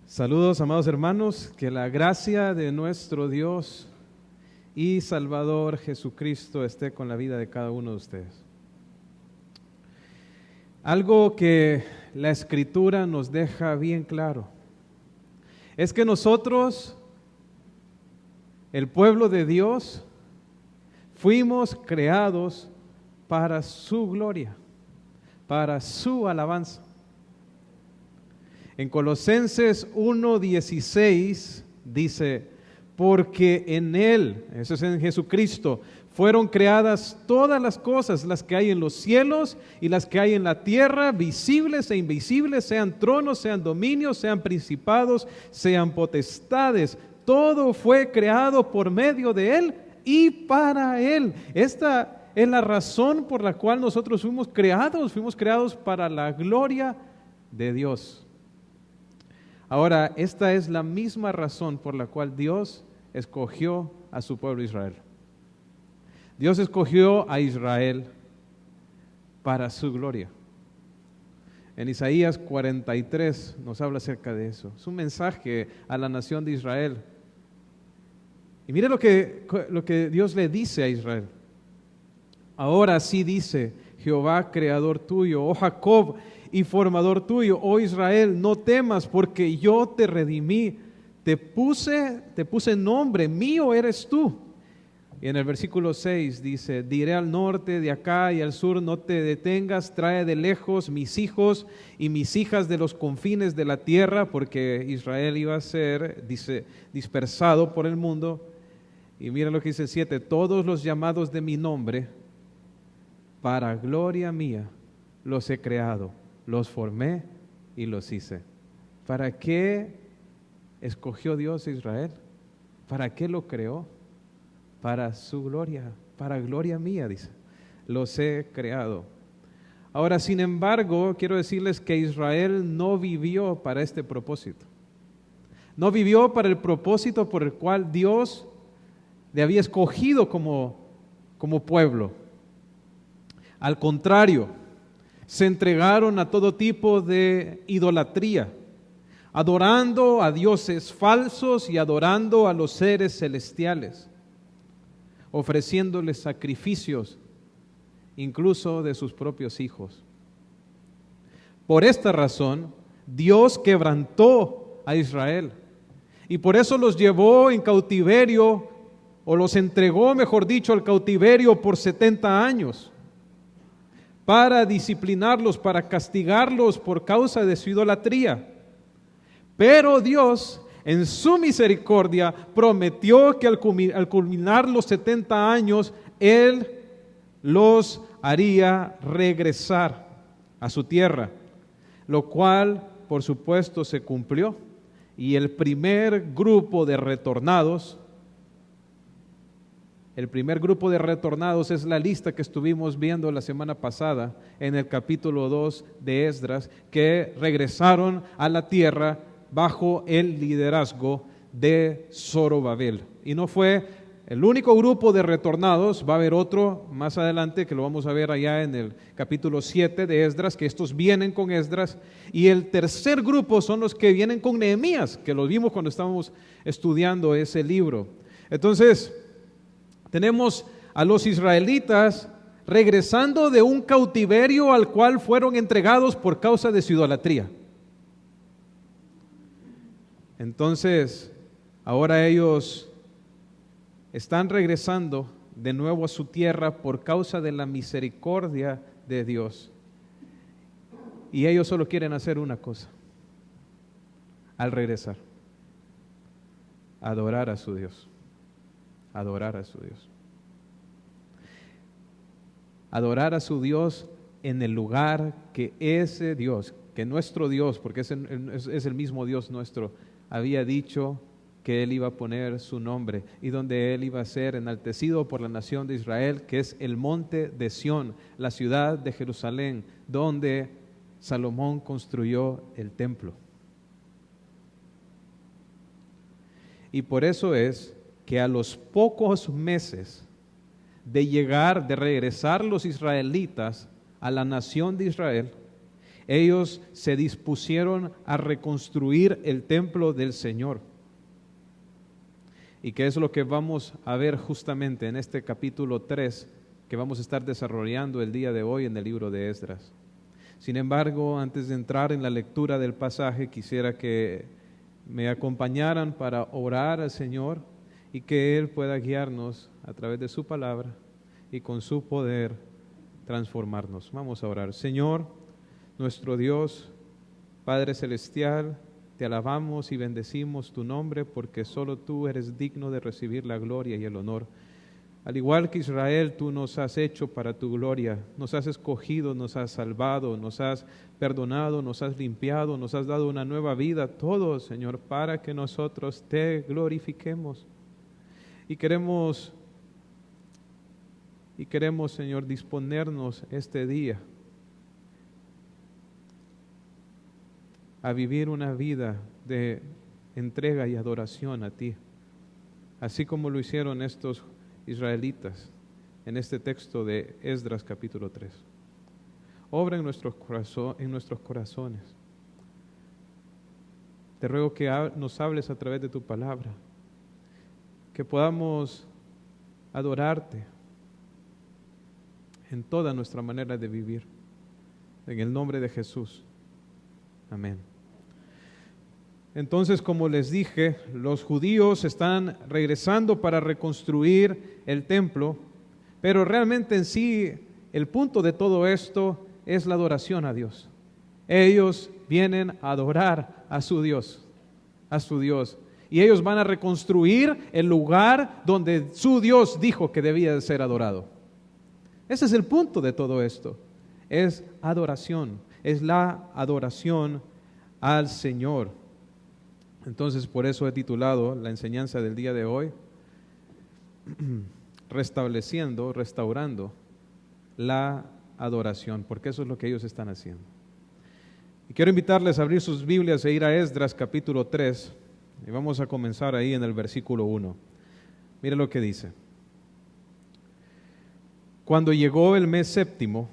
Saludos, amados hermanos, que la gracia de nuestro Dios y Salvador Jesucristo esté con la vida de cada uno de ustedes. Algo que la Escritura nos deja bien claro es que nosotros, el pueblo de Dios, fuimos creados para su gloria, para su alabanza. En Colosenses 1:16 dice, porque en Él, eso es en Jesucristo, fueron creadas todas las cosas, las que hay en los cielos y las que hay en la tierra, visibles e invisibles, sean tronos, sean dominios, sean principados, sean potestades. Todo fue creado por medio de Él y para Él. Esta es la razón por la cual nosotros fuimos creados para la gloria de Dios. Ahora, esta es la misma razón por la cual Dios escogió a su pueblo Israel. Dios escogió a Israel para su gloria. En Isaías 43 nos habla acerca de eso. Es un mensaje a la nación de Israel. Y mire lo que Dios le dice a Israel. Ahora sí dice Jehová, creador tuyo, oh Jacob, y formador tuyo, oh Israel, no temas, porque yo te redimí, te puse nombre, mío eres tú. Y en el versículo 6 dice, diré al norte, de acá y al sur, no te detengas, trae de lejos mis hijos y mis hijas de los confines de la tierra, porque Israel iba a ser, dice, dispersado por el mundo. Y mira lo que dice el 7, todos los llamados de mi nombre, para gloria mía, los he creado, los formé y los hice. ¿Para qué escogió Dios a Israel? ¿Para qué lo creó? Para su gloria, para gloria mía, dice. Los he creado. Ahora, sin embargo, quiero decirles que Israel no vivió para este propósito. No vivió para el propósito por el cual Dios le había escogido como pueblo. Al contrario, se entregaron a todo tipo de idolatría, adorando a dioses falsos y adorando a los seres celestiales, ofreciéndoles sacrificios, incluso de sus propios hijos. Por esta razón, Dios quebrantó a Israel y por eso los llevó en cautiverio, o los entregó, mejor dicho, al cautiverio por 70 años. Para disciplinarlos, para castigarlos por causa de su idolatría. Pero Dios, en su misericordia, prometió que al culminar los 70 años, Él los haría regresar a su tierra, lo cual, por supuesto, se cumplió. Y el primer grupo de retornados es la lista que estuvimos viendo la semana pasada en el capítulo 2 de Esdras, que regresaron a la tierra bajo el liderazgo de Zorobabel. Y no fue el único grupo de retornados, va a haber otro más adelante que lo vamos a ver allá en el capítulo 7 de Esdras, que estos vienen con Esdras. Y el tercer grupo son los que vienen con Nehemías, que lo vimos cuando estábamos estudiando ese libro. Entonces, tenemos a los israelitas regresando de un cautiverio al cual fueron entregados por causa de su idolatría. Entonces, ahora ellos están regresando de nuevo a su tierra por causa de la misericordia de Dios. Y ellos solo quieren hacer una cosa al regresar: adorar a su Dios. Adorar a su Dios. Adorar a su Dios en el lugar que ese Dios, que nuestro Dios, porque es el mismo Dios nuestro, había dicho que Él iba a poner su nombre y donde Él iba a ser enaltecido por la nación de Israel, que es el monte de Sión, la ciudad de Jerusalén, donde Salomón construyó el templo. Y por eso es que a los pocos meses de regresar los israelitas a la nación de Israel, Ellos se dispusieron a reconstruir el templo del Señor. Y que es lo que vamos a ver justamente en este capítulo 3 que vamos a estar desarrollando el día de hoy en el libro de Esdras. Sin embargo, antes de entrar en la lectura del pasaje, quisiera que me acompañaran para orar al Señor y que Él pueda guiarnos a través de su palabra y con su poder transformarnos. Vamos a orar. Señor, nuestro Dios, Padre Celestial, te alabamos y bendecimos tu nombre porque solo tú eres digno de recibir la gloria y el honor. Al igual que Israel, tú nos has hecho para tu gloria, nos has escogido, nos has salvado, nos has perdonado, nos has limpiado, nos has dado una nueva vida, todo, Señor, para que nosotros te glorifiquemos. Y queremos, Señor, disponernos este día a vivir una vida de entrega y adoración a ti, así como lo hicieron estos israelitas en este texto de Esdras capítulo 3. Obra en nuestros corazones. Te ruego que nos hables a través de tu palabra, que podamos adorarte en toda nuestra manera de vivir. En el nombre de Jesús. Amén. Entonces, como les dije, los judíos están regresando para reconstruir el templo, pero realmente en sí el punto de todo esto es la adoración a Dios. Ellos vienen a adorar a su Dios, y ellos van a reconstruir el lugar donde su Dios dijo que debía de ser adorado. Ese es el punto de todo esto, es adoración, es la adoración al Señor. Entonces, por eso he titulado la enseñanza del día de hoy, restaurando la adoración, porque eso es lo que ellos están haciendo. Y quiero invitarles a abrir sus Biblias e ir a Esdras capítulo 3, y vamos a comenzar ahí en el versículo 1. Mire lo que dice. Cuando llegó el mes séptimo,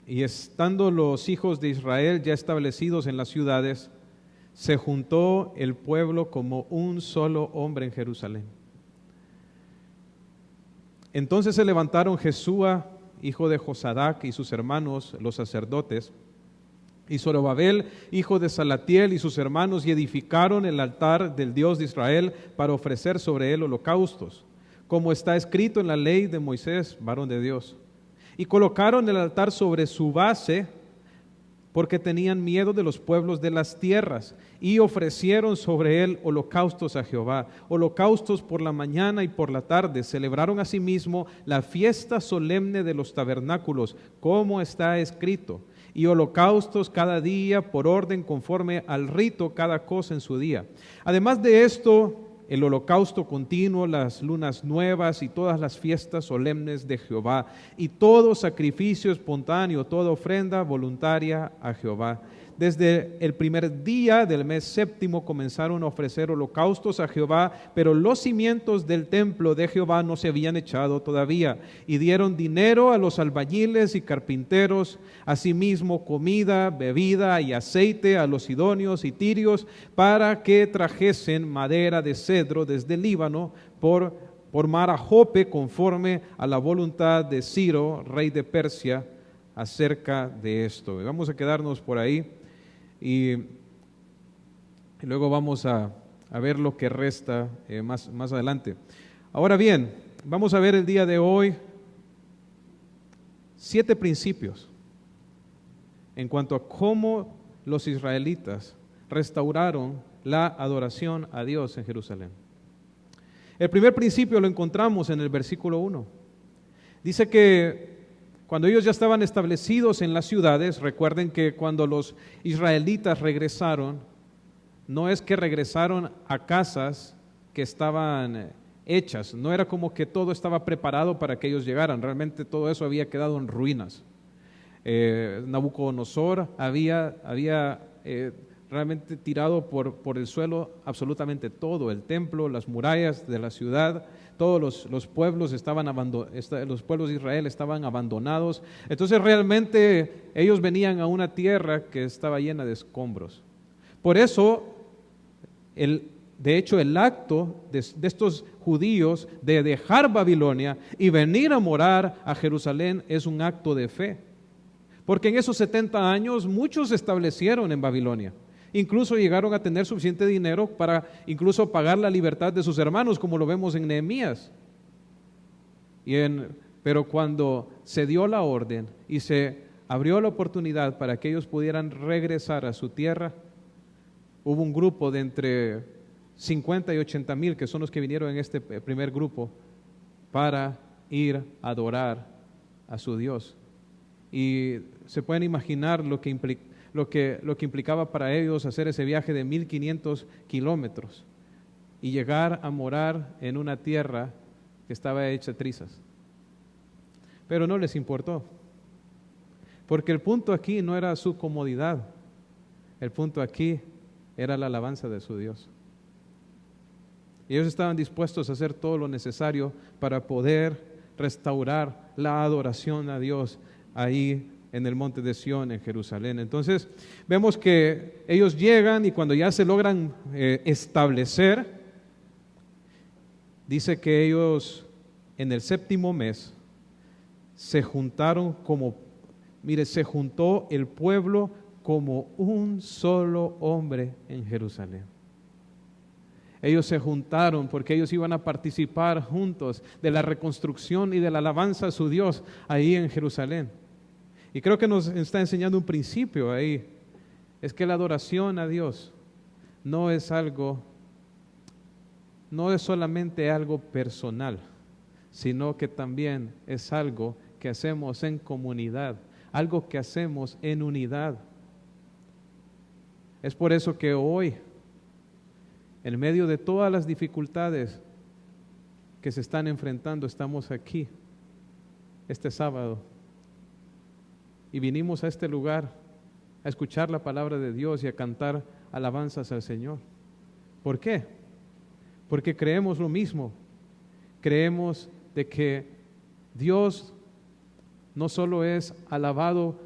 y estando los hijos de Israel ya establecidos en las ciudades, se juntó el pueblo como un solo hombre en Jerusalén. Entonces se levantaron Jesúa, hijo de Josadac, y sus hermanos, los sacerdotes, y Zorobabel, hijo de Salatiel, y sus hermanos, y edificaron el altar del Dios de Israel para ofrecer sobre él holocaustos, como está escrito en la ley de Moisés, varón de Dios. Y colocaron el altar sobre su base, porque tenían miedo de los pueblos de las tierras, y ofrecieron sobre él holocaustos a Jehová, holocaustos por la mañana y por la tarde. Celebraron asimismo la fiesta solemne de los tabernáculos, como está escrito, y holocaustos cada día por orden conforme al rito, cada cosa en su día. Además de esto, el holocausto continuo, las lunas nuevas y todas las fiestas solemnes de Jehová, y todo sacrificio espontáneo, toda ofrenda voluntaria a Jehová. Desde el primer día del mes séptimo comenzaron a ofrecer holocaustos a Jehová, pero los cimientos del templo de Jehová no se habían echado todavía, y dieron dinero a los albañiles y carpinteros, asimismo comida, bebida y aceite a los sidonios y tirios, para que trajesen madera de cedro desde el Líbano por mar a Jope, conforme a la voluntad de Ciro, rey de Persia, acerca de esto. Vamos a quedarnos por ahí. Y luego vamos a ver lo que resta más adelante. Ahora bien, vamos a ver el día de hoy 7 principios en cuanto a cómo los israelitas restauraron la adoración a Dios en Jerusalén. El primer principio lo encontramos en el versículo 1. Dice que cuando ellos ya estaban establecidos en las ciudades, recuerden que cuando los israelitas regresaron, no es que regresaron a casas que estaban hechas, no era como que todo estaba preparado para que ellos llegaran, realmente todo eso había quedado en ruinas. Nabucodonosor había realmente tirado por el suelo absolutamente todo, el templo, las murallas de la ciudad, todos los pueblos los pueblos de Israel estaban abandonados. Entonces realmente ellos venían a una tierra que estaba llena de escombros. Por eso, de hecho, el acto de estos judíos de dejar Babilonia y venir a morar a Jerusalén es un acto de fe. Porque en esos 70 años muchos se establecieron en Babilonia. Incluso llegaron a tener suficiente dinero para incluso pagar la libertad de sus hermanos, como lo vemos en Nehemías. Pero cuando se dio la orden y se abrió la oportunidad para que ellos pudieran regresar a su tierra, hubo un grupo de entre 50 y 80 mil, que son los que vinieron en este primer grupo, para ir a adorar a su Dios. Y se pueden imaginar lo que implicaba para ellos hacer ese viaje de 1500 kilómetros y llegar a morar en una tierra que estaba hecha trizas. Pero no les importó, porque el punto aquí no era su comodidad, el punto aquí era la alabanza de su Dios. Y ellos estaban dispuestos a hacer todo lo necesario para poder restaurar la adoración a Dios ahí en el monte de Sión, en Jerusalén. Entonces vemos que ellos llegan y cuando ya se logran establecer, dice que ellos en el 7º mes se juntaron se juntó el pueblo como un solo hombre en Jerusalén. Ellos se juntaron porque ellos iban a participar juntos de la reconstrucción y de la alabanza a su Dios ahí en Jerusalén. Y creo que nos está enseñando un principio ahí, es que la adoración a Dios no es solamente algo personal, sino que también es algo que hacemos en comunidad, algo que hacemos en unidad. Es por eso que hoy, en medio de todas las dificultades que se están enfrentando, estamos aquí este sábado y vinimos a este lugar a escuchar la palabra de Dios y a cantar alabanzas al Señor. ¿Por qué? Porque creemos lo mismo. Creemos de que Dios no solo es alabado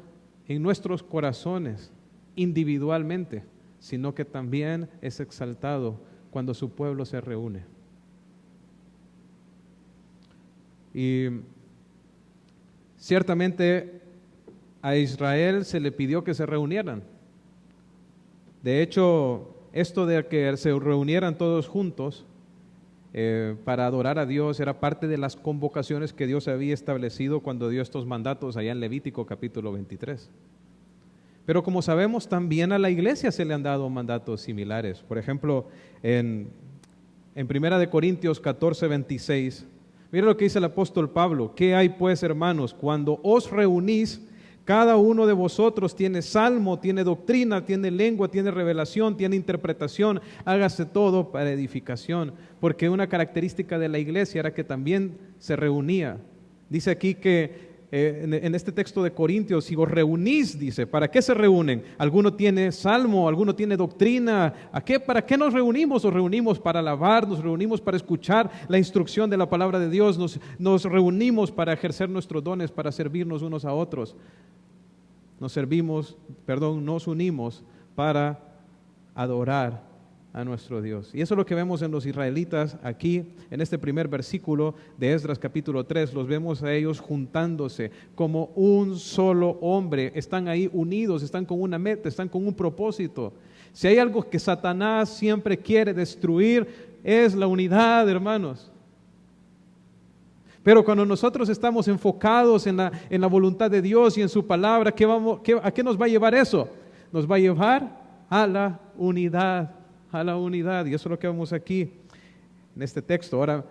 en nuestros corazones individualmente, sino que también es exaltado cuando su pueblo se reúne. Y ciertamente a Israel se le pidió que se reunieran. De hecho, esto de que se reunieran todos juntos para adorar a Dios era parte de las convocaciones que Dios había establecido cuando dio estos mandatos allá en Levítico capítulo 23. Pero como sabemos, también a la iglesia se le han dado mandatos similares. Por ejemplo, en 1 Corintios 14, 26, mira lo que dice el apóstol Pablo: ¿qué hay pues, hermanos? Cuando os reunís, cada uno de vosotros tiene salmo, tiene doctrina, tiene lengua, tiene revelación, tiene interpretación. Hágase todo para edificación. Porque una característica de la iglesia era que también se reunía. Dice aquí que en este texto de Corintios, si os reunís, dice, ¿para qué se reúnen? Alguno tiene salmo, alguno tiene doctrina. ¿Para qué nos reunimos? Nos reunimos para alabar, nos reunimos para escuchar la instrucción de la palabra de Dios, nos reunimos para ejercer nuestros dones, para servirnos unos a otros. Nos unimos para adorar a nuestro Dios. Y eso es lo que vemos en los israelitas aquí, en este primer versículo de Esdras capítulo 3, los vemos a ellos juntándose como un solo hombre, están ahí unidos, están con una meta, están con un propósito. Si hay algo que Satanás siempre quiere destruir, es la unidad, hermanos. Pero cuando nosotros estamos enfocados en la voluntad de Dios y en su palabra, ¿a qué nos va a llevar eso? Nos va a llevar a la unidad. Y eso es lo que vemos aquí en este texto. Ahora,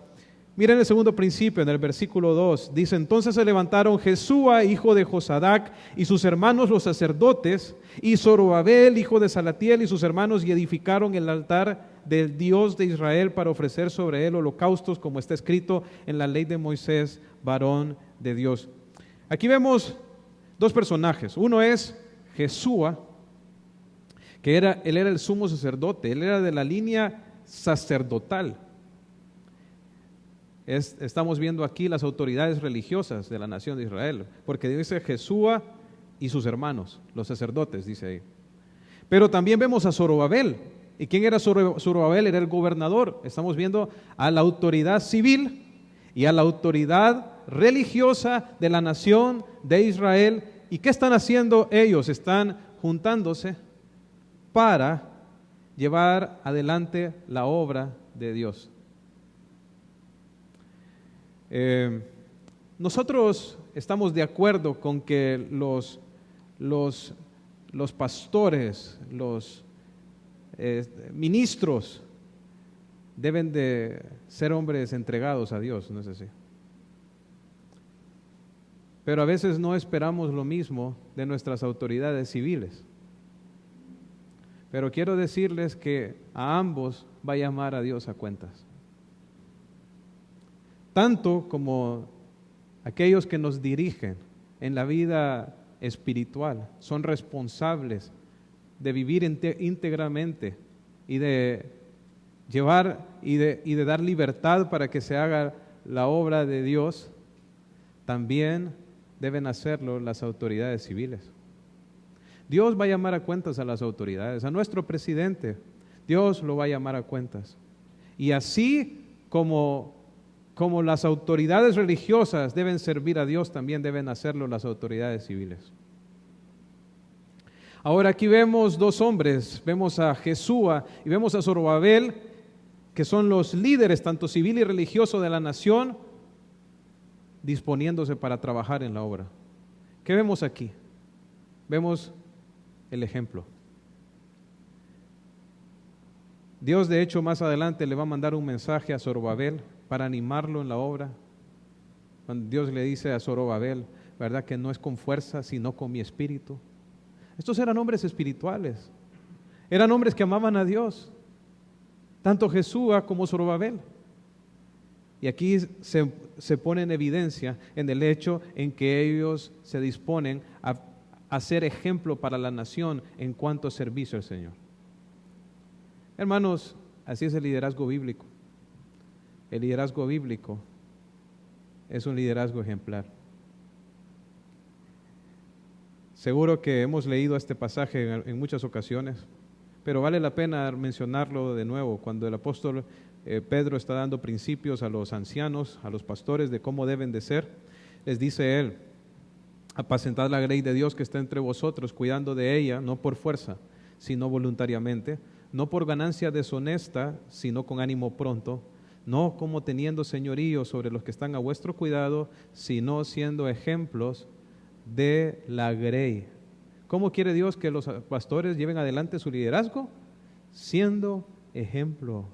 miren el segundo principio en el versículo 2. Dice: entonces se levantaron Jesúa, hijo de Josadac, y sus hermanos los sacerdotes, y Zorobabel, hijo de Salatiel, y sus hermanos, y edificaron el altar del Dios de Israel para ofrecer sobre él holocaustos, como está escrito en la ley de Moisés, varón de Dios. Aquí vemos dos personajes. Uno es Jesúa, que él era el sumo sacerdote, él era de la línea sacerdotal. Estamos viendo aquí las autoridades religiosas de la nación de Israel, porque dice Jesúa y sus hermanos, los sacerdotes, dice ahí. Pero también vemos a Zorobabel. ¿Y quién era Zorobabel? Era el gobernador. Estamos viendo a la autoridad civil y a la autoridad religiosa de la nación de Israel. ¿Y qué están haciendo ellos? Están juntándose para llevar adelante la obra de Dios. Nosotros estamos de acuerdo con que los pastores, los ministros deben de ser hombres entregados a Dios, ¿no es así? Pero a veces no esperamos lo mismo de nuestras autoridades civiles. Pero quiero decirles que a ambos va a llamar a Dios a cuentas. Tanto como aquellos que nos dirigen en la vida espiritual son responsables de vivir íntegramente y de llevar y de dar libertad para que se haga la obra de Dios, también deben hacerlo las autoridades civiles. Dios va a llamar a cuentas a las autoridades, a nuestro presidente, Dios lo va a llamar a cuentas. Y así como las autoridades religiosas deben servir a Dios, también deben hacerlo las autoridades civiles. Ahora aquí vemos dos hombres, vemos a Jesúa y vemos a Zorobabel, que son los líderes tanto civil y religioso de la nación, disponiéndose para trabajar en la obra. ¿Qué vemos aquí? Vemos el ejemplo. Dios, de hecho, más adelante le va a mandar un mensaje a Zorobabel para animarlo en la obra. Cuando Dios le dice a Zorobabel, ¿verdad? Que no es con fuerza, sino con mi espíritu. Estos eran hombres espirituales. Eran hombres que amaban a Dios. Tanto Jesúa como Zorobabel. Y aquí se pone en evidencia en el hecho en que ellos se disponen a ser ejemplo para la nación en cuanto a servicio al Señor. Hermanos, así es el liderazgo bíblico. El liderazgo bíblico es un liderazgo ejemplar. Seguro que hemos leído este pasaje en muchas ocasiones, pero vale la pena mencionarlo de nuevo. Cuando el apóstol Pedro está dando principios a los ancianos, a los pastores de cómo deben de ser, les dice él: apacentad la grey de Dios que está entre vosotros, cuidando de ella, no por fuerza, sino voluntariamente, no por ganancia deshonesta, sino con ánimo pronto, no como teniendo señorío sobre los que están a vuestro cuidado, sino siendo ejemplos de la grey. ¿Cómo quiere Dios que los pastores lleven adelante su liderazgo? Siendo ejemplo,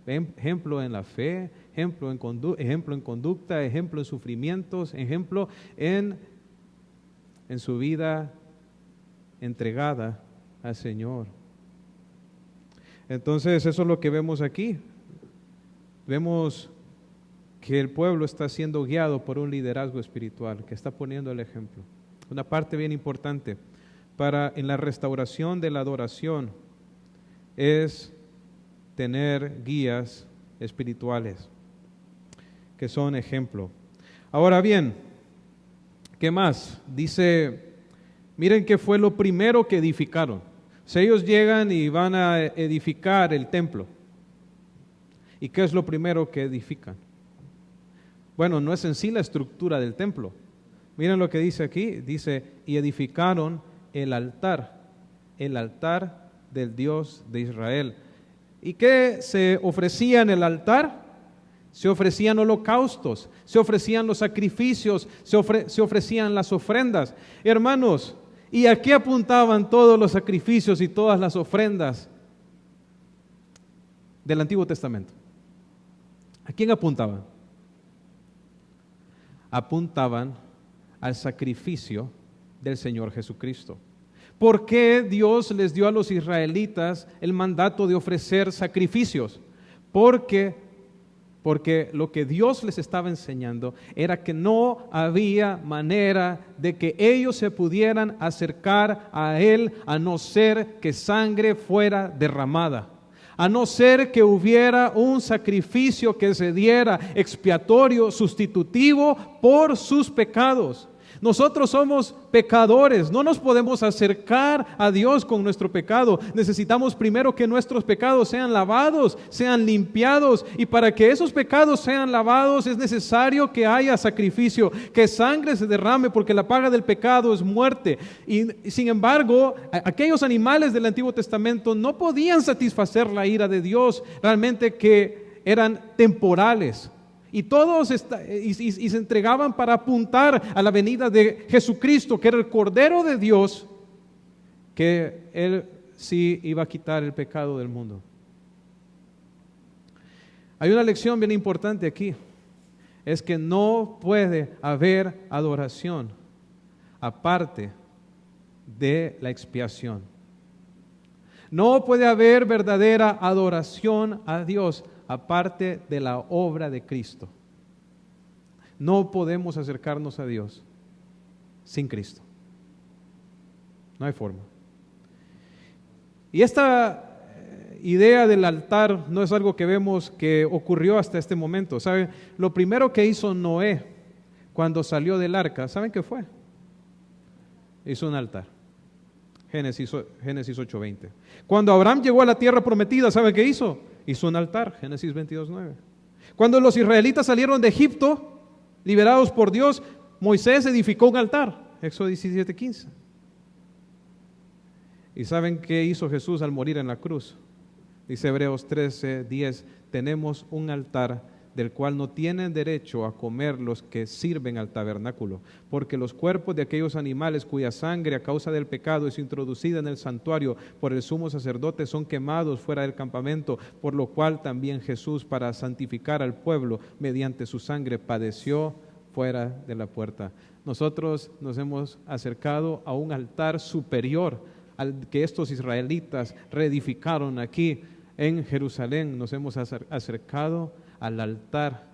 ejemplo en la fe, ejemplo en conducta, ejemplo en sufrimientos, ejemplo en su vida entregada al Señor. Entonces, eso es lo que vemos aquí. Vemos que el pueblo está siendo guiado por un liderazgo espiritual que está poniendo el ejemplo. Una parte bien importante en la restauración de la adoración es tener guías espirituales que son ejemplo. Ahora bien, ¿qué más? Dice, miren qué fue lo primero que edificaron. O sea, ellos llegan y van a edificar el templo. ¿Y qué es lo primero que edifican? Bueno, no es en sí la estructura del templo. Miren lo que dice aquí, dice, y edificaron el altar del Dios de Israel. ¿Y qué se ofrecía en el altar? Se ofrecían holocaustos, se ofrecían los sacrificios, se ofrecían las ofrendas. Hermanos, ¿y a qué apuntaban todos los sacrificios y todas las ofrendas del Antiguo Testamento? ¿A quién apuntaban? Apuntaban al sacrificio del Señor Jesucristo. ¿Por qué Dios les dio a los israelitas el mandato de ofrecer sacrificios? Porque porque lo que Dios les estaba enseñando era que no había manera de que ellos se pudieran acercar a Él a no ser que sangre fuera derramada, a no ser que hubiera un sacrificio que se diera expiatorio, sustitutivo por sus pecados. Nosotros somos pecadores, no nos podemos acercar a Dios con nuestro pecado. Necesitamos primero que nuestros pecados sean lavados, sean limpiados, y para que esos pecados sean lavados es necesario que haya sacrificio, que sangre se derrame, porque la paga del pecado es muerte. Y sin embargo, aquellos animales del Antiguo Testamento no podían satisfacer la ira de Dios, realmente que eran temporales. Y todos y se entregaban para apuntar a la venida de Jesucristo, que era el Cordero de Dios, que Él sí iba a quitar el pecado del mundo. Hay una lección bien importante aquí, es que no puede haber adoración aparte de la expiación. No puede haber verdadera adoración a Dios aparte de la obra de Cristo. No podemos acercarnos a Dios sin Cristo. No hay forma. Y esta idea del altar no es algo que vemos que ocurrió hasta este momento. ¿Saben? Lo primero que hizo Noé cuando salió del arca, ¿saben qué fue? Hizo un altar. Génesis 8:20. Cuando Abraham llegó a la tierra prometida, ¿saben qué hizo? Hizo un altar, Génesis 22:9. Cuando los israelitas salieron de Egipto, liberados por Dios, Moisés edificó un altar, Éxodo 17:15. ¿Y saben qué hizo Jesús al morir en la cruz? Dice Hebreos 13:10, tenemos un altar del cual no tienen derecho a comer los que sirven al tabernáculo, porque los cuerpos de aquellos animales cuya sangre a causa del pecado es introducida en el santuario por el sumo sacerdote son quemados fuera del campamento, por lo cual también Jesús, para santificar al pueblo mediante su sangre, padeció fuera de la puerta. Nosotros nos hemos acercado a un altar superior al que estos israelitas reedificaron aquí en Jerusalén. Nos hemos acercado al altar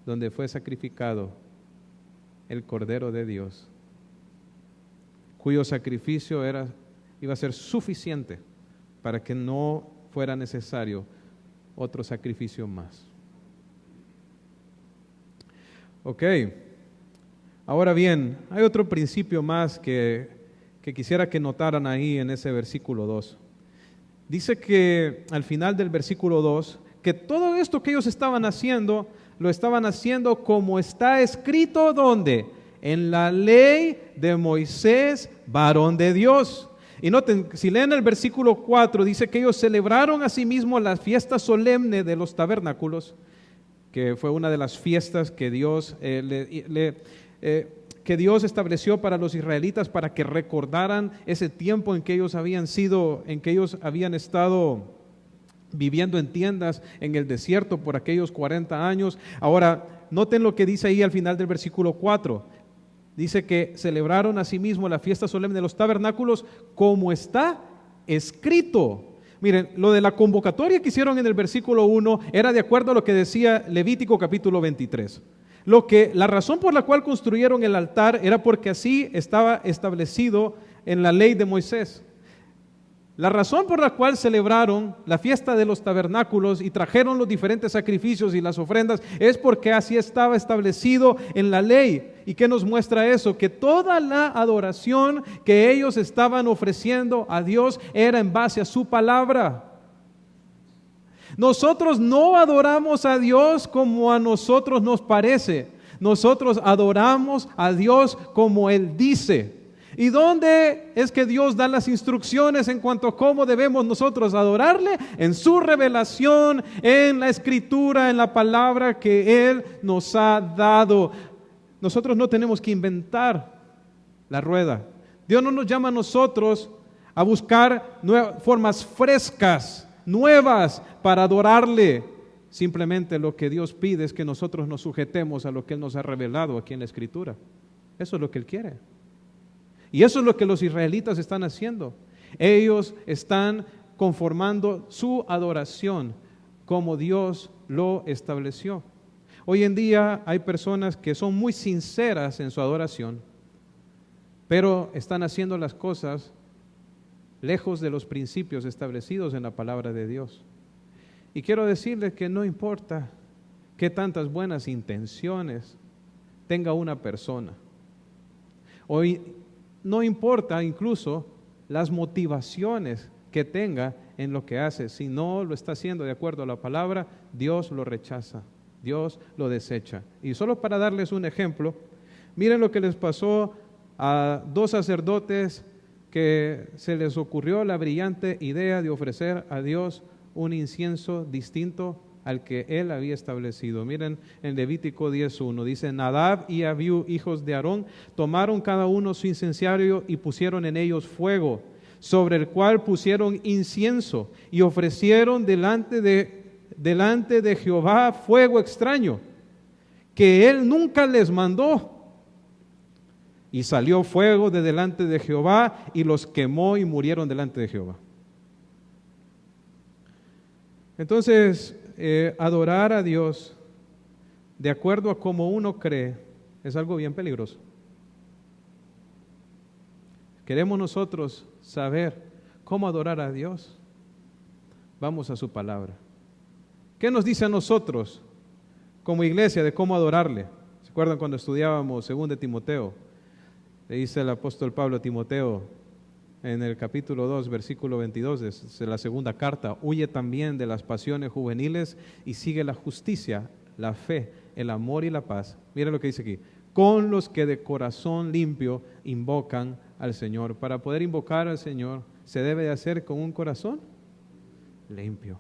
donde fue sacrificado el Cordero de Dios, cuyo sacrificio iba a ser suficiente para que no fuera necesario otro sacrificio más. Ok, ahora bien, hay otro principio más que quisiera que notaran ahí en ese versículo 2. Dice que al final del versículo 2, que todo esto que ellos estaban haciendo, lo estaban haciendo como está escrito, ¿dónde? En la ley de Moisés, varón de Dios. Y noten, si leen el versículo 4, dice que ellos celebraron asimismo la fiesta solemne de los tabernáculos, que fue una de las fiestas que Dios estableció para los israelitas para que recordaran ese tiempo en que ellos habían estado viviendo en tiendas en el desierto por aquellos 40 años. Ahora, noten lo que dice ahí al final del versículo 4. Dice que celebraron asimismo la fiesta solemne de los tabernáculos como está escrito. Miren, lo de la convocatoria que hicieron en el versículo 1 era de acuerdo a lo que decía Levítico capítulo 23. La razón por la cual construyeron el altar era porque así estaba establecido en la ley de Moisés. La razón por la cual celebraron la fiesta de los tabernáculos y trajeron los diferentes sacrificios y las ofrendas es porque así estaba establecido en la ley. ¿Y qué nos muestra eso? Que toda la adoración que ellos estaban ofreciendo a Dios era en base a su palabra. Nosotros no adoramos a Dios como a nosotros nos parece. Nosotros adoramos a Dios como Él dice. ¿Y dónde es que Dios da las instrucciones en cuanto a cómo debemos nosotros adorarle? En su revelación, en la Escritura, en la palabra que Él nos ha dado. Nosotros no tenemos que inventar la rueda. Dios no nos llama a nosotros a buscar formas frescas, nuevas para adorarle. Simplemente lo que Dios pide es que nosotros nos sujetemos a lo que Él nos ha revelado aquí en la Escritura. Eso es lo que Él quiere. Y eso es lo que los israelitas están haciendo. Ellos están conformando su adoración como Dios lo estableció. Hoy en día hay personas que son muy sinceras en su adoración, pero están haciendo las cosas lejos de los principios establecidos en la palabra de Dios. Y quiero decirles que no importa qué tantas buenas intenciones tenga una persona. Hoy no importa incluso las motivaciones que tenga en lo que hace. Si no lo está haciendo de acuerdo a la palabra, Dios lo rechaza, Dios lo desecha. Y solo para darles un ejemplo, miren lo que les pasó a dos sacerdotes que se les ocurrió la brillante idea de ofrecer a Dios un incienso distinto al que él había establecido. Miren en Levítico 10:1, dice: Nadab y Abiú, hijos de Aarón, tomaron cada uno su incenciario y pusieron en ellos fuego, sobre el cual pusieron incienso, y ofrecieron delante de Jehová fuego extraño, que él nunca les mandó. Y salió fuego de delante de Jehová, y los quemó y murieron delante de Jehová. Entonces, adorar a Dios de acuerdo a como uno cree es algo bien peligroso. ¿Queremos nosotros saber cómo adorar a Dios? Vamos a su palabra. ¿Qué nos dice a nosotros como iglesia de cómo adorarle? ¿Se acuerdan cuando estudiábamos 2 de Timoteo? Le dice el apóstol Pablo a Timoteo en el capítulo 2, versículo 22 de la segunda carta: huye también de las pasiones juveniles y sigue la justicia, la fe, el amor y la paz. Mira lo que dice aquí: con los que de corazón limpio invocan al Señor. Para poder invocar al Señor se debe de hacer con un corazón limpio,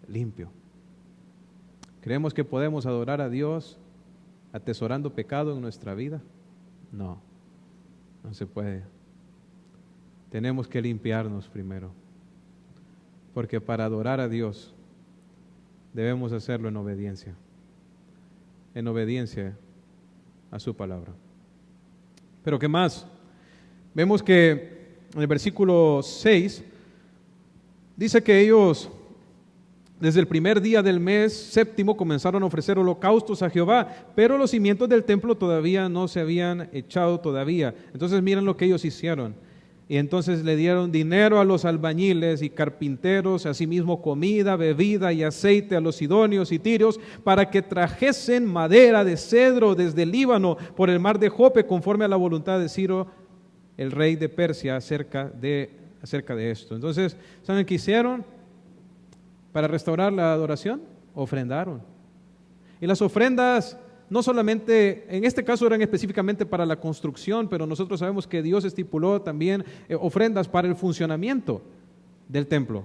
limpio. ¿Creemos que podemos adorar a Dios atesorando pecado en nuestra vida? No, no se puede. Tenemos que limpiarnos primero, porque para adorar a Dios debemos hacerlo en obediencia a su palabra. Pero ¿qué más? Vemos que en el versículo 6 dice que ellos desde el primer día del mes séptimo comenzaron a ofrecer holocaustos a Jehová, pero los cimientos del templo todavía no se habían echado todavía. Entonces miren lo que ellos hicieron. Y entonces le dieron dinero a los albañiles y carpinteros, asimismo comida, bebida y aceite a los sidonios y tirios, para que trajesen madera de cedro desde el Líbano por el mar de Jope, conforme a la voluntad de Ciro, el rey de Persia, acerca de esto. Entonces, ¿saben qué hicieron para restaurar la adoración? Ofrendaron. Y las ofrendas no solamente, en este caso eran específicamente para la construcción, pero nosotros sabemos que Dios estipuló también ofrendas para el funcionamiento del templo.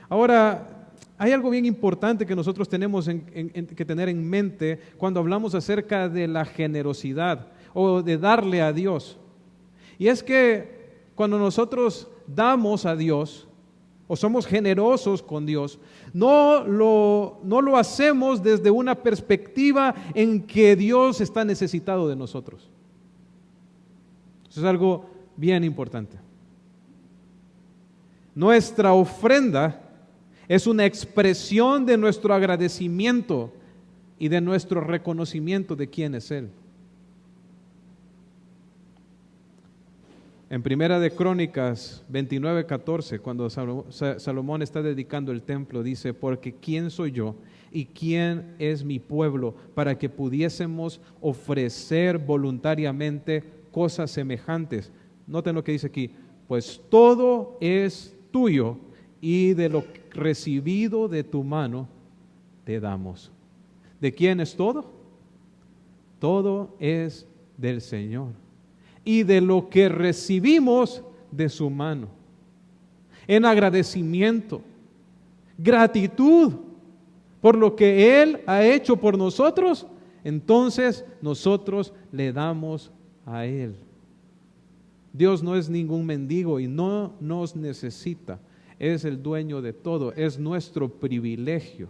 Ahora, hay algo bien importante que nosotros tenemos que tener en mente cuando hablamos acerca de la generosidad o de darle a Dios. Y es que cuando nosotros damos a Dios o somos generosos con Dios, no lo hacemos desde una perspectiva en que Dios está necesitado de nosotros. Eso es algo bien importante. Nuestra ofrenda es una expresión de nuestro agradecimiento y de nuestro reconocimiento de quién es Él. En Primera de Crónicas 29:14, cuando Salomón está dedicando el templo, dice: porque ¿quién soy yo y quién es mi pueblo para que pudiésemos ofrecer voluntariamente cosas semejantes? Noten lo que dice aquí: pues todo es tuyo y de lo recibido de tu mano te damos. ¿De quién es todo? Todo es del Señor. Y de lo que recibimos de su mano, en agradecimiento, gratitud por lo que Él ha hecho por nosotros, entonces nosotros le damos a Él. Dios no es ningún mendigo y no nos necesita, es el dueño de todo, es nuestro privilegio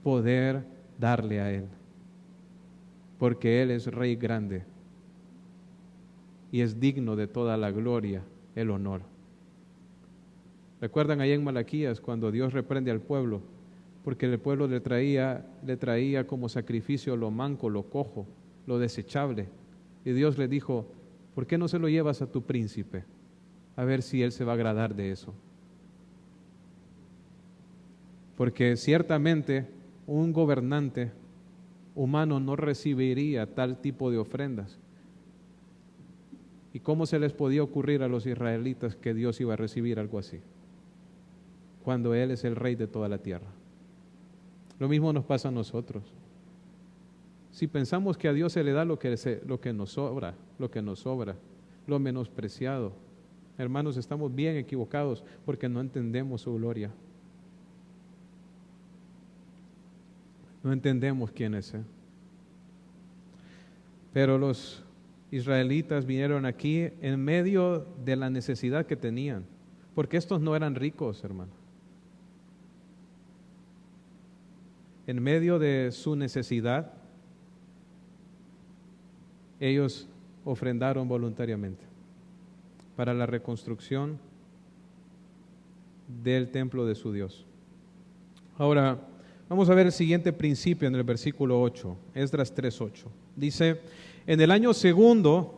poder darle a Él, porque Él es Rey grande y es digno de toda la gloria, el honor. ¿Recuerdan allá en Malaquías cuando Dios reprende al pueblo porque el pueblo le traía como sacrificio lo manco, lo cojo, lo desechable. Y Dios le dijo, ¿por qué no se lo llevas a tu príncipe? A ver si él se va a agradar de eso. Porque ciertamente un gobernante humano no recibiría tal tipo de ofrendas. ¿Y cómo se les podía ocurrir a los israelitas que Dios iba a recibir algo así? Cuando Él es el Rey de toda la tierra. Lo mismo nos pasa a nosotros. Si pensamos que a Dios se le da lo que nos sobra, lo menospreciado, hermanos, estamos bien equivocados porque no entendemos su gloria. No entendemos quién es Él. Pero los israelitas vinieron aquí en medio de la necesidad que tenían, porque estos no eran ricos, hermano. En medio de su necesidad, ellos ofrendaron voluntariamente para la reconstrucción del templo de su Dios. Ahora, vamos a ver el siguiente principio en el versículo 8, Esdras 3:8. Dice, en el año segundo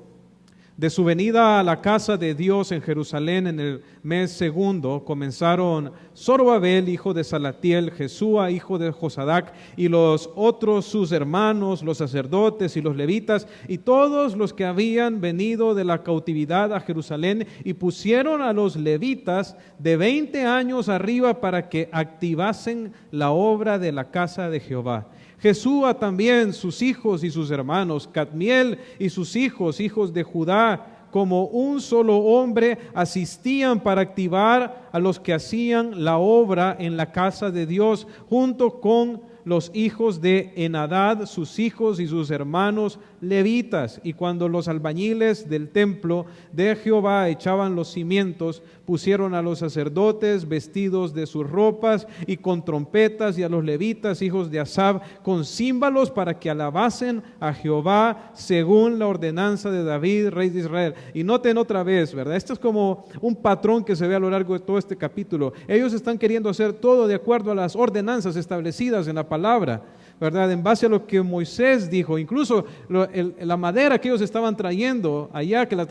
de su venida a la casa de Dios en Jerusalén, en el mes segundo, comenzaron Zorobabel, hijo de Salatiel, Jesúa, hijo de Josadac, y los otros sus hermanos, los sacerdotes y los levitas, y todos los que habían venido de la cautividad a Jerusalén, y pusieron a los levitas de 20 años arriba para que activasen la obra de la casa de Jehová. Jesúa también, sus hijos y sus hermanos, Cadmiel y sus hijos, hijos de Judá, como un solo hombre, asistían para activar a los que hacían la obra en la casa de Dios, junto con los hijos de Enadad, sus hijos y sus hermanos levitas. Y cuando los albañiles del templo de Jehová echaban los cimientos, pusieron a los sacerdotes vestidos de sus ropas y con trompetas, y a los levitas, hijos de Asaf, con címbalos, para que alabasen a Jehová según la ordenanza de David, rey de Israel. Y noten otra vez, ¿verdad? Esto es como un patrón que se ve a lo largo de todo este capítulo. Ellos están queriendo hacer todo de acuerdo a las ordenanzas establecidas en la palabra, ¿verdad? En base a lo que Moisés dijo. Incluso la madera que ellos estaban trayendo allá, que la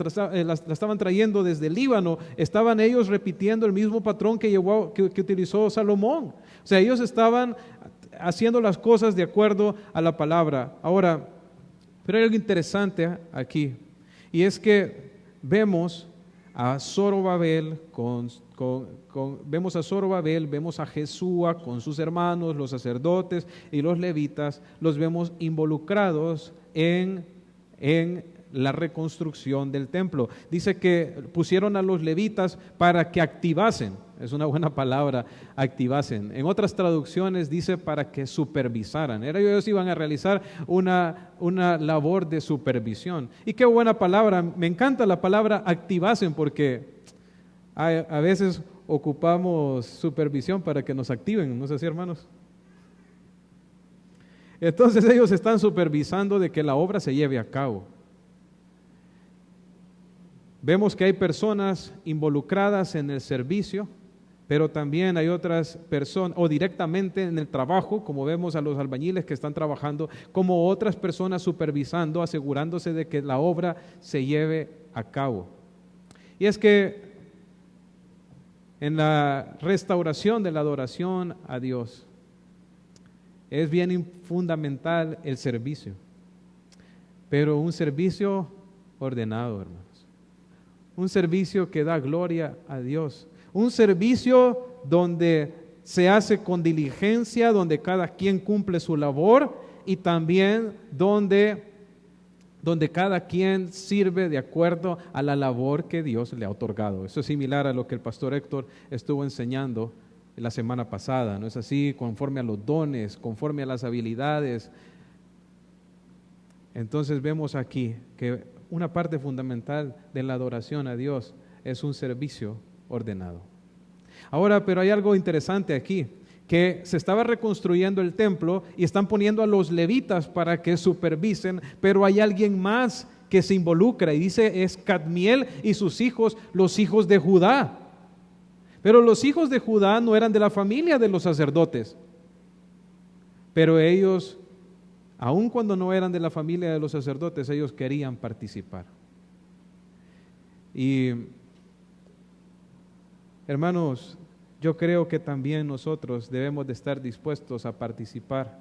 estaban trayendo desde el Líbano, estaban ellos repitiendo el mismo patrón que utilizó Salomón. O sea, ellos estaban haciendo las cosas de acuerdo a la palabra. Ahora, pero hay algo interesante aquí, y es que vemos a Zorobabel vemos a Jesúa con sus hermanos, los sacerdotes y los levitas, los vemos involucrados en la reconstrucción del templo. Dice que pusieron a los levitas para que activasen, es una buena palabra, activasen. En otras traducciones dice para que supervisaran. Ellos iban a realizar una labor de supervisión. Y qué buena palabra, me encanta la palabra activasen, porque a veces ocupamos supervisión para que nos activen, ¿no es así, hermanos? Entonces ellos están supervisando de que la obra se lleve a cabo. Vemos que hay personas involucradas en el servicio, pero también hay otras personas, o directamente en el trabajo, como vemos a los albañiles que están trabajando, como otras personas supervisando, asegurándose de que la obra se lleve a cabo. Y es que en la restauración de la adoración a Dios es bien fundamental el servicio, pero un servicio ordenado, hermanos. Un servicio que da gloria a Dios. Un servicio donde se hace con diligencia, donde cada quien cumple su labor, y también donde cada quien sirve de acuerdo a la labor que Dios le ha otorgado. Eso es similar a lo que el pastor Héctor estuvo enseñando la semana pasada, ¿no es así? Conforme a los dones, conforme a las habilidades. Entonces vemos aquí que una parte fundamental de la adoración a Dios es un servicio ordenado. Ahora, pero hay algo interesante aquí, que se estaba reconstruyendo el templo y están poniendo a los levitas para que supervisen, pero hay alguien más que se involucra, y dice es Cadmiel y sus hijos, los hijos de Judá. Pero los hijos de Judá no eran de la familia de los sacerdotes. Pero ellos, aun cuando no eran de la familia de los sacerdotes, ellos querían participar. Y hermanos, yo creo que también nosotros debemos de estar dispuestos a participar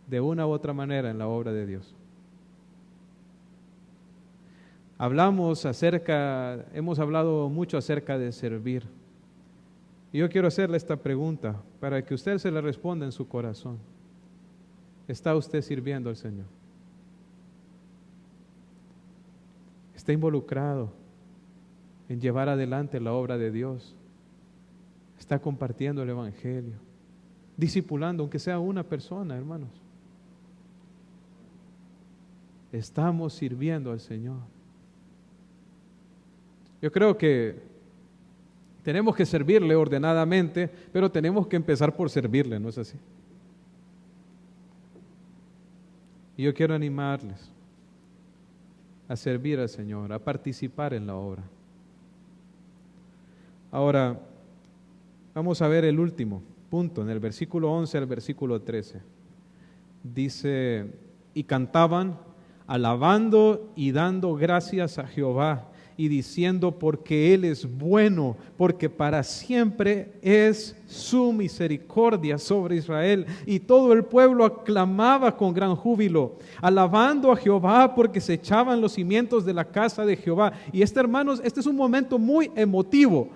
de una u otra manera en la obra de Dios. Hemos hablado mucho acerca de servir. Y yo quiero hacerle esta pregunta para que usted se la responda en su corazón. ¿Está usted sirviendo al Señor? ¿Está involucrado en llevar adelante la obra de Dios? ¿Está compartiendo el Evangelio? Discipulando, aunque sea una persona, hermanos. Estamos sirviendo al Señor. Yo creo que tenemos que servirle ordenadamente, pero tenemos que empezar por servirle, ¿no es así? Y yo quiero animarles a servir al Señor, a participar en la obra. Ahora, vamos a ver el último punto, en el versículo 11 al versículo 13. Dice, y cantaban, alabando y dando gracias a Jehová, y diciendo, porque Él es bueno, porque para siempre es su misericordia sobre Israel. Y todo el pueblo aclamaba con gran júbilo, alabando a Jehová, porque se echaban los cimientos de la casa de Jehová. Y hermanos, este es un momento muy emotivo.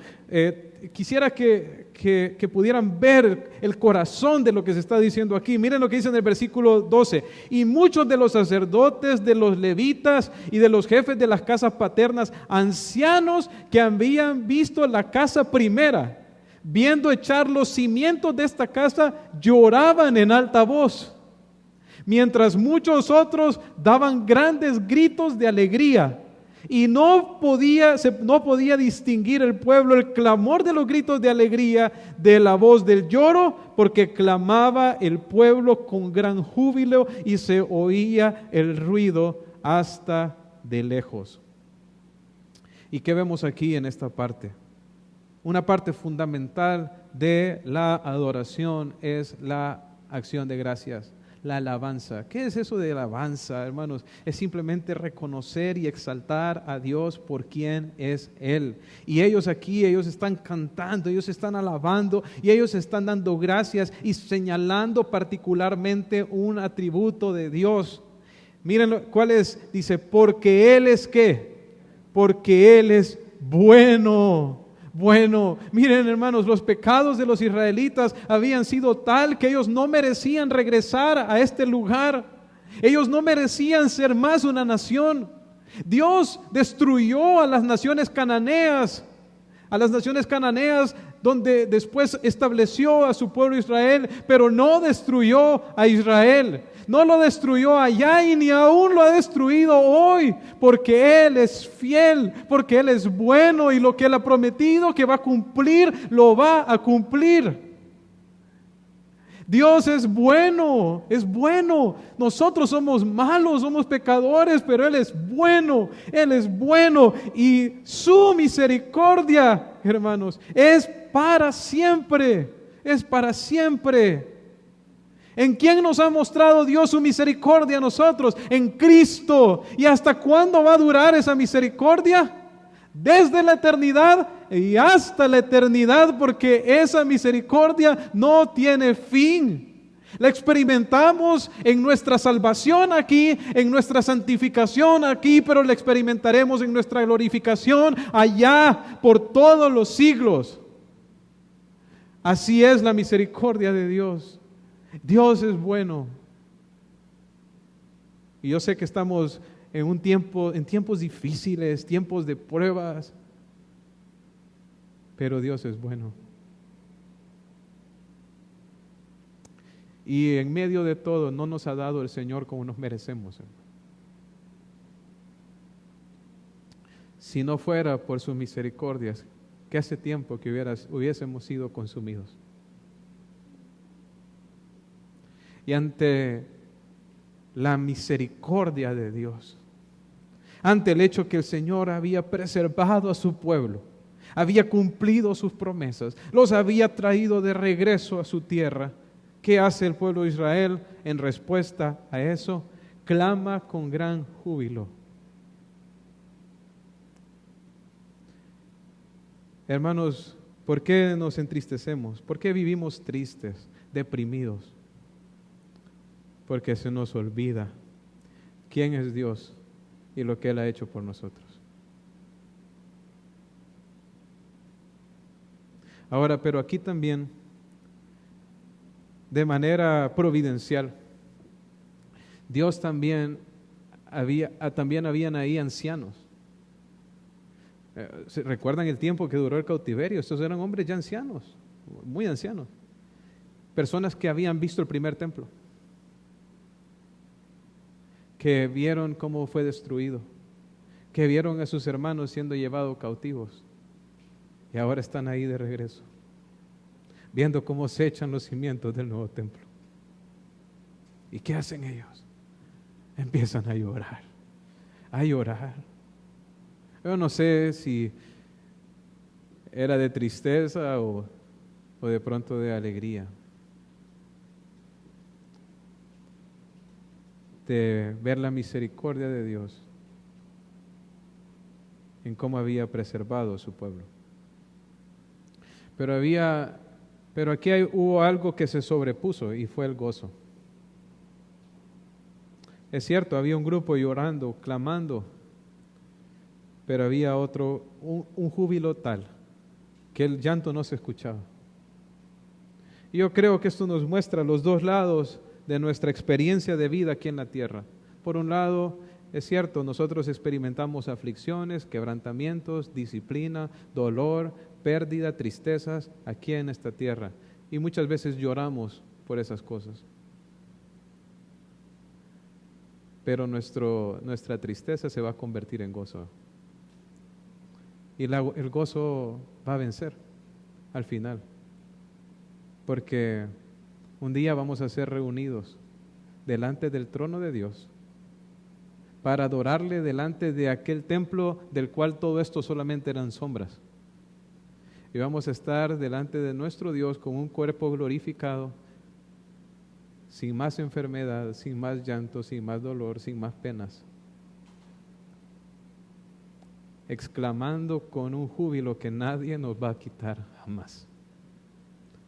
Quisiera que pudieran ver el corazón de lo que se está diciendo aquí. Miren lo que dice en el versículo 12. Y muchos de los sacerdotes, de los levitas y de los jefes de las casas paternas, ancianos que habían visto la casa primera, viendo echar los cimientos de esta casa, lloraban en alta voz, mientras muchos otros daban grandes gritos de alegría. Y no podía distinguir el pueblo el clamor de los gritos de alegría de la voz del lloro, porque clamaba el pueblo con gran júbilo y se oía el ruido hasta de lejos. ¿Y qué vemos aquí en esta parte? Una parte fundamental de la adoración es la acción de gracias. La alabanza. ¿Qué es eso de alabanza, hermanos? Es simplemente reconocer y exaltar a Dios por quien es Él. Y ellos están cantando, ellos están alabando y ellos están dando gracias y señalando particularmente un atributo de Dios. Miren cuál es, dice, porque Él es ¿qué? Porque Él es bueno. Bueno, miren hermanos, los pecados de los israelitas habían sido tal que ellos no merecían regresar a este lugar. Ellos no merecían ser más una nación. Dios destruyó a las naciones cananeas, donde después estableció a su pueblo Israel, pero no destruyó a Israel. No lo destruyó allá y ni aún lo ha destruido hoy, porque Él es fiel, porque Él es bueno y lo que Él ha prometido que va a cumplir, lo va a cumplir. Dios es bueno, es bueno. Nosotros somos malos, somos pecadores, pero Él es bueno y su misericordia, hermanos, es para siempre, es para siempre. ¿En quién nos ha mostrado Dios su misericordia a nosotros? En Cristo. ¿Y hasta cuándo va a durar esa misericordia? Desde la eternidad y hasta la eternidad, porque esa misericordia no tiene fin. La experimentamos en nuestra salvación aquí, en nuestra santificación aquí, pero la experimentaremos en nuestra glorificación allá por todos los siglos. Así es la misericordia de Dios. Dios es bueno. Y yo sé que estamos en tiempos difíciles, tiempos de pruebas, pero Dios es bueno. Y en medio de todo no nos ha dado el Señor como nos merecemos. Si no fuera por sus misericordias, que hace tiempo que hubiésemos sido consumidos. Y ante la misericordia de Dios, ante el hecho que el Señor había preservado a su pueblo, había cumplido sus promesas, los había traído de regreso a su tierra, ¿Qué hace el pueblo de Israel en respuesta a eso? Clama con gran júbilo. Hermanos, ¿por qué nos entristecemos? ¿Por qué vivimos tristes, deprimidos? Porque se nos olvida quién es Dios y lo que Él ha hecho por nosotros. Ahora, pero aquí también, de manera providencial, Dios también habían ahí ancianos. ¿Recuerdan el tiempo que duró el cautiverio? Estos eran hombres ya ancianos, muy ancianos. Personas que habían visto el primer templo, que vieron cómo fue destruido, que vieron a sus hermanos siendo llevados cautivos. Y ahora están ahí de regreso, viendo cómo se echan los cimientos del nuevo templo. ¿Y qué hacen ellos? Empiezan a llorar, a llorar. Yo no sé si era de tristeza o de pronto de alegría, de ver la misericordia de Dios en cómo había preservado a su pueblo. Pero aquí hubo algo que se sobrepuso y fue el gozo. Es cierto, había un grupo llorando, clamando, pero había otro, un júbilo tal, que el llanto no se escuchaba. Y yo creo que esto nos muestra los dos lados de nuestra experiencia de vida aquí en la tierra. Por un lado, es cierto, nosotros experimentamos aflicciones, quebrantamientos, disciplina, dolor, pérdida, tristezas aquí en esta tierra. Y muchas veces lloramos por esas cosas. Pero nuestra tristeza se va a convertir en gozo. Y el gozo va a vencer al final. Porque un día vamos a ser reunidos delante del trono de Dios para adorarle delante de aquel templo del cual todo esto solamente eran sombras. Y vamos a estar delante de nuestro Dios con un cuerpo glorificado, sin más enfermedad, sin más llanto, sin más dolor, sin más penas, exclamando con un júbilo que nadie nos va a quitar jamás,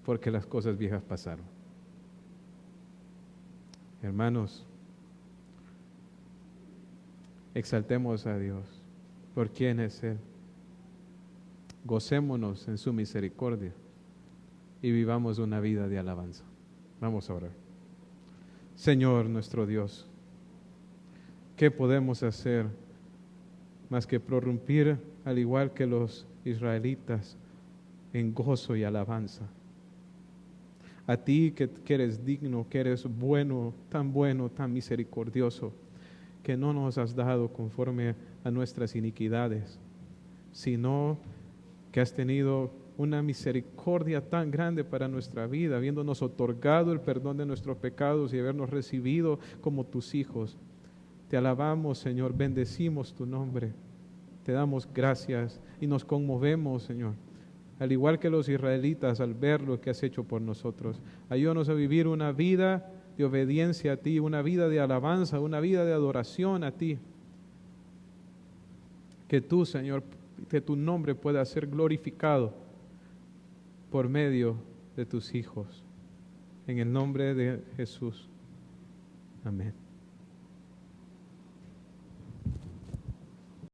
porque las cosas viejas pasaron. Hermanos, exaltemos a Dios por quién es Él. Gocémonos en su misericordia y vivamos una vida de alabanza. Vamos a orar. Señor nuestro Dios, ¿qué podemos hacer más que prorrumpir al igual que los israelitas en gozo y alabanza? A ti que eres digno, que eres bueno, tan misericordioso, que no nos has dado conforme a nuestras iniquidades, sino que has tenido una misericordia tan grande para nuestra vida, habiéndonos otorgado el perdón de nuestros pecados y habernos recibido como tus hijos. Te alabamos, Señor, bendecimos tu nombre, te damos gracias y nos conmovemos, Señor, al igual que los israelitas al ver lo que has hecho por nosotros. Ayúdanos a vivir una vida de obediencia a ti, una vida de alabanza, una vida de adoración a ti. Que tú, Señor, que tu nombre pueda ser glorificado por medio de tus hijos. En el nombre de Jesús. Amén.